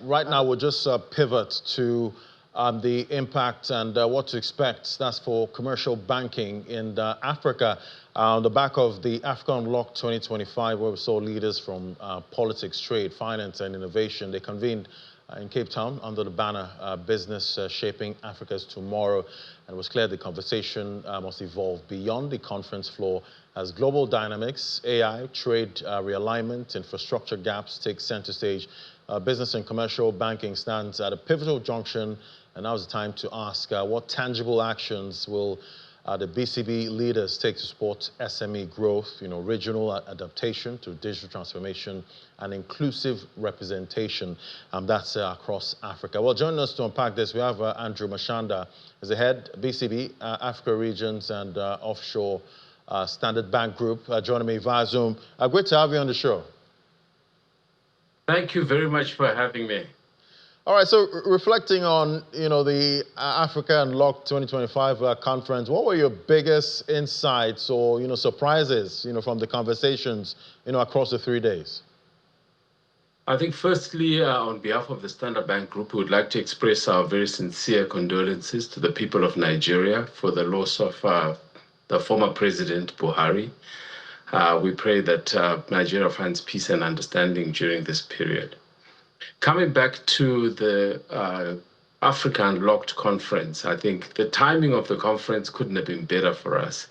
right now we'll just pivot to the impact and what to expect. That's for commercial banking in Africa. On the back of the Africa Unlocked 2025, where we saw leaders from politics, trade, finance, and innovation. They convened in Cape Town under the banner Business Shaping Africa's Tomorrow. And it was clear the conversation must evolve beyond the conference floor as global dynamics, AI, trade realignment, infrastructure gaps take center stage. Business and commercial banking stands at a pivotal junction, and now is the time to ask what tangible actions will the BCB leaders take to support SME growth, regional adaptation to digital transformation and inclusive representation, that's across Africa. Well, joining us to unpack this, we have Andrew Mashanda, as the head BCB, Africa Regions and Offshore Standard Bank Group, joining me via Zoom. Great to have you on the show. Thank you very much for having me. All right, so reflecting on, the Africa Unlocked 2025 conference, what were your biggest insights or, surprises, from the conversations, across the 3 days? I think firstly, on behalf of the Standard Bank Group, we would like to express our very sincere condolences to the people of Nigeria for the loss of the former President Buhari. We pray that Nigeria finds peace and understanding during this period. Coming back to the Africa Unlocked conference, I think the timing of the conference couldn't have been better for us.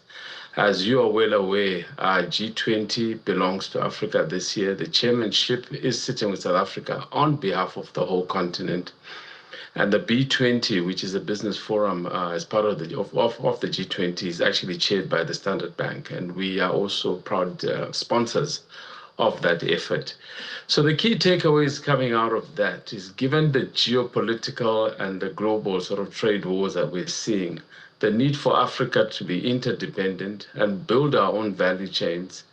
As you are well aware, G20 belongs to Africa this year. The chairmanship is sitting with South Africa on behalf of the whole continent. And the B20, which is a business forum as part of the G20, is actually chaired by the Standard Bank. And we are also proud sponsors of that effort. So the key takeaways coming out of that is, given the geopolitical and the global sort of trade wars that we're seeing, the need for Africa to be interdependent and build our own value chains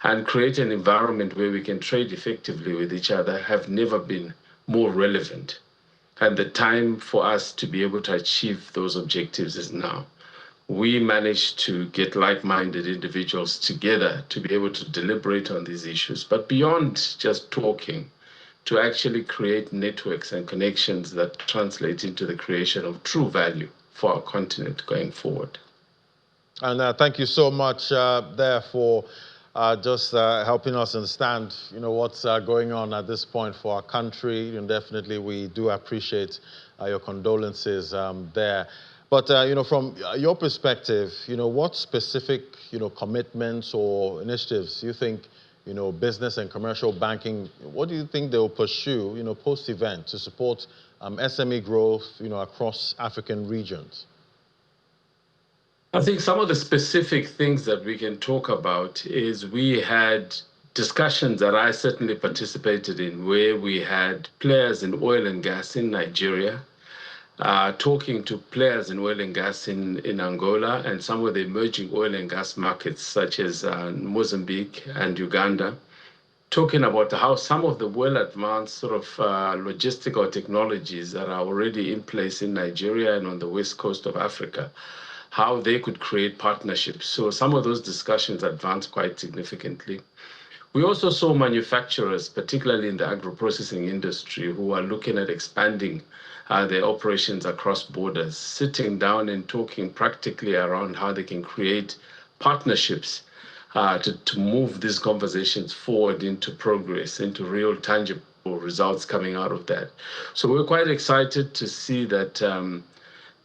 and create an environment where we can trade effectively with each other have never been more relevant. And the time for us to be able to achieve those objectives is now. We managed to get like-minded individuals together to be able to deliberate on these issues, but beyond just talking, to actually create networks and connections that translate into the creation of true value for our continent going forward. And thank you so much there for just helping us understand, what's going on at this point for our country. And definitely we do appreciate your condolences there. But, from your perspective, what specific, commitments or initiatives do you think, business and commercial banking, what do you think they will pursue, post-event to support SME growth, across African regions? I think some of the specific things that we can talk about is we had discussions that I certainly participated in where we had players in oil and gas in Nigeria, talking to players in oil and gas in Angola and some of the emerging oil and gas markets such as Mozambique and Uganda, talking about how some of the well-advanced sort of logistical technologies that are already in place in Nigeria and on the west coast of Africa, how they could create partnerships. So some of those discussions advanced quite significantly. We also saw manufacturers, particularly in the agro-processing industry, who are looking at expanding their operations across borders, sitting down and talking practically around how they can create partnerships to move these conversations forward into progress, into real tangible results coming out of that. So we're quite excited to see that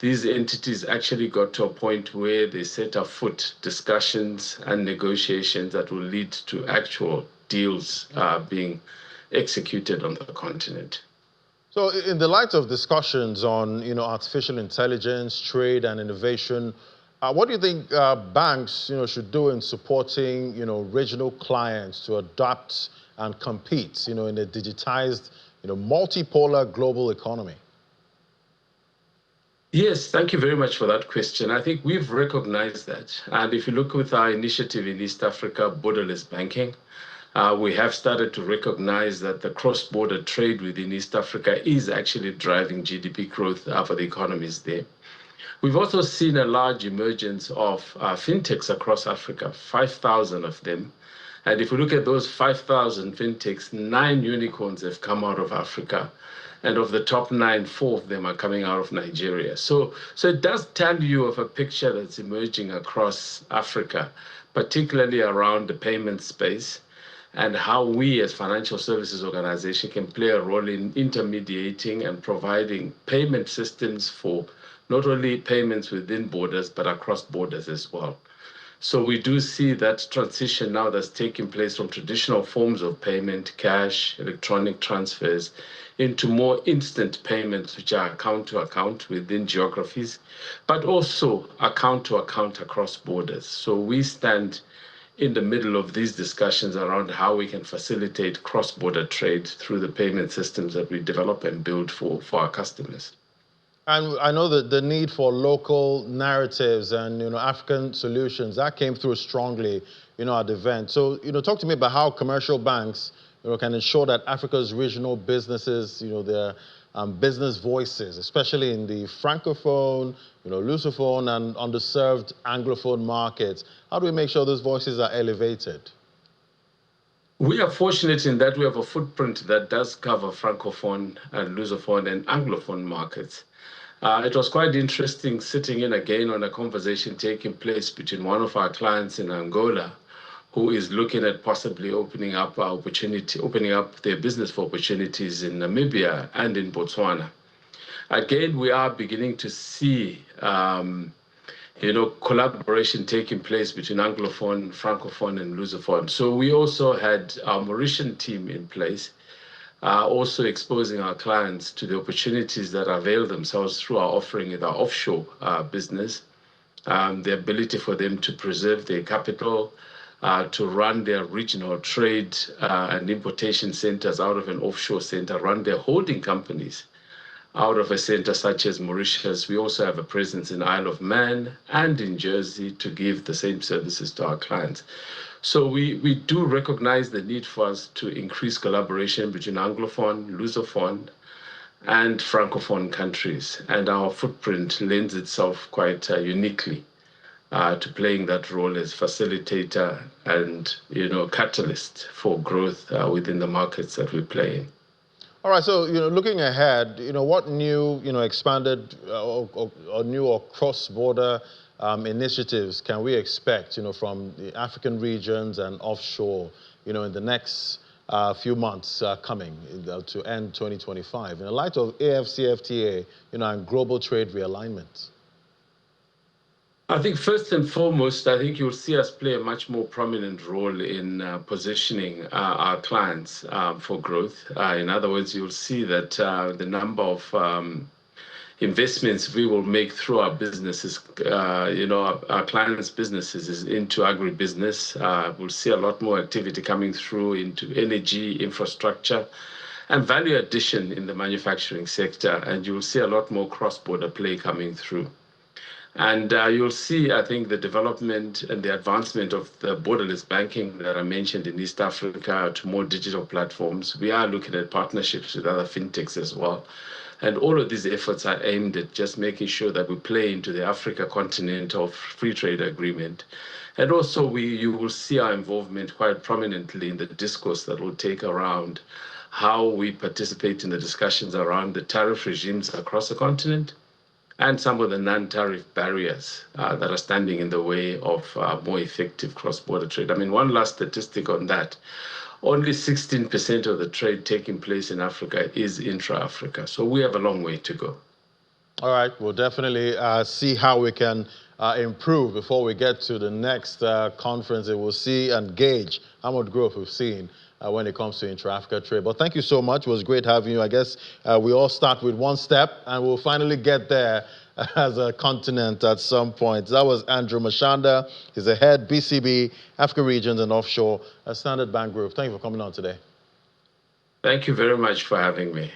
these entities actually got to a point where they set afoot discussions and negotiations that will lead to actual deals being executed on the continent. So in the light of discussions on, artificial intelligence, trade and innovation, what do you think banks, should do in supporting, regional clients to adapt and compete, in a digitized, multipolar global economy? Yes, thank you very much for that question. I think we've recognized that. And if you look with our initiative in East Africa, borderless banking, we have started to recognize that the cross-border trade within East Africa is actually driving GDP growth for the economies there. We've also seen a large emergence of fintechs across Africa, 5,000 of them. And if we look at those 5,000 fintechs, 9 unicorns have come out of Africa. And of the top 9, 4 of them are coming out of Nigeria. So it does tell you of a picture that's emerging across Africa, particularly around the payment space, and how we as financial services organization can play a role in intermediating and providing payment systems for not only payments within borders, but across borders as well. So we do see that transition now that's taking place from traditional forms of payment, cash, electronic transfers, into more instant payments, which are account to account within geographies, but also account to account across borders. So we stand in the middle of these discussions around how we can facilitate cross-border trade through the payment systems that we develop and build for our customers. And I know that the need for local narratives and, African solutions, that came through strongly, at the event. So, talk to me about how commercial banks, can ensure that Africa's regional businesses, their business voices, especially in the Francophone, Lusophone and underserved Anglophone markets. How do we make sure those voices are elevated? We are fortunate in that we have a footprint that does cover Francophone and Lusophone and Anglophone markets. It was quite interesting sitting in again on a conversation taking place between one of our clients in Angola, who is looking at possibly opening up their business for opportunities in Namibia and in Botswana. Again, we are beginning to see, collaboration taking place between Anglophone, Francophone, and Lusophone. So we also had our Mauritian team in place, also exposing our clients to the opportunities that avail themselves through our offering in our offshore business, the ability for them to preserve their capital, to run their regional trade and importation centers out of an offshore center, run their holding companies out of a center such as Mauritius. We also have a presence in Isle of Man and in Jersey to give the same services to our clients. So we do recognize the need for us to increase collaboration between Anglophone, Lusophone, and Francophone countries. And our footprint lends itself quite uniquely to playing that role as facilitator and, catalyst for growth within the markets that we play in. All right, so, looking ahead, what new, expanded or new or cross-border initiatives can we expect, from the African regions and offshore, in the next few months coming to end 2025, in the light of AfCFTA, and global trade realignment? I think first and foremost, I think you'll see us play a much more prominent role in positioning our clients for growth. In other words, you'll see that the number of investments we will make through our businesses, our clients' businesses is into agribusiness. We'll see a lot more activity coming through into energy, infrastructure, and value addition in the manufacturing sector. And you'll see a lot more cross-border play coming through. And you'll see, I think, the development and the advancement of the borderless banking that I mentioned in East Africa to more digital platforms. We are looking at partnerships with other fintechs as well. And all of these efforts are aimed at just making sure that we play into the Africa Continental Free Trade Agreement. And also, you will see our involvement quite prominently in the discourse that will take around how we participate in the discussions around the tariff regimes across the continent, and some of the non-tariff barriers that are standing in the way of more effective cross-border trade. I mean, one last statistic on that. Only 16% of the trade taking place in Africa is intra-Africa. So we have a long way to go. All right, we'll definitely see how we can improve before we get to the next conference, and we'll see and gauge how much growth we've seen when it comes to intra-Africa trade. But thank you so much. It was great having you. I guess we all start with one step, and we'll finally get there as a continent at some point. That was Andrew Mashanda. He's the head BCB, Africa Regions and Offshore at Standard Bank Group. Thank you for coming on today. Thank you very much for having me.